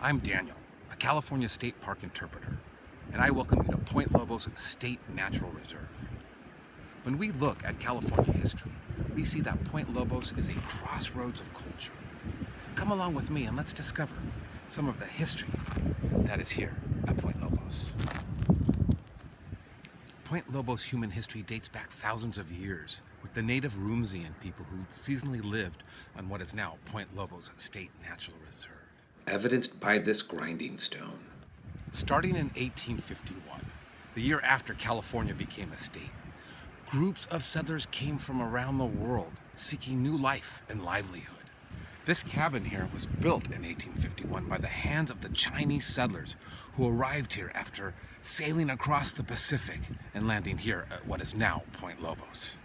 I'm Daniel, a California State Park interpreter, and I welcome you to Point Lobos State Natural Reserve. When we look at California history, we see that Point Lobos is a crossroads of culture. Come along with me and let's discover some of the history that is here at Point Lobos. Point Lobos human history dates back thousands of years, with the native Roomsian people who seasonally lived on what is now Point Lobos State Natural Reserve. Evidenced by this grinding stone. Starting in 1851, the year after California became a state, groups of settlers came from around the world seeking new life and livelihood. This cabin here was built in 1851 by the hands of the Chinese settlers who arrived here after sailing across the Pacific and landing here at what is now Point Lobos.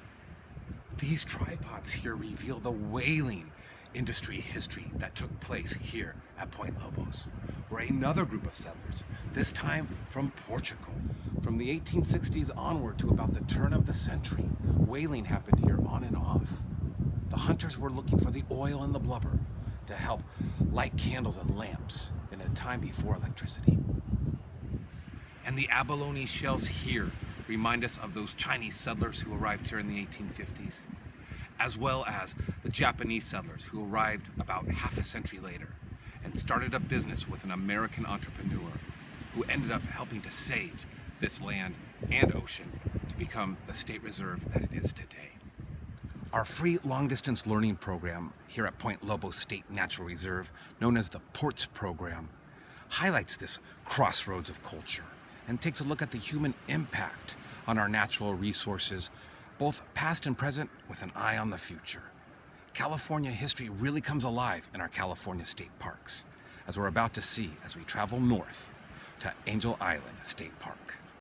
These tripods here reveal the whaling industry history that took place here at Point Lobos, where another group of settlers, this time from Portugal. From the 1860s onward to about the turn of the century, whaling happened here on and off. The hunters were looking for the oil and the blubber to help light candles and lamps in a time before electricity. And the abalone shells here remind us of those Chinese settlers who arrived here in the 1850s, as well as the Japanese settlers who arrived about half a century later and started a business with an American entrepreneur who ended up helping to save this land and ocean to become the state reserve that it is today. Our free long-distance learning program here at Point Lobos State Natural Reserve, known as the PORTS program, highlights this crossroads of culture and takes a look at the human impact on our natural resources, both past and present, with an eye on the future. California history really comes alive in our California state parks, as we're about to see as we travel north to Angel Island State Park.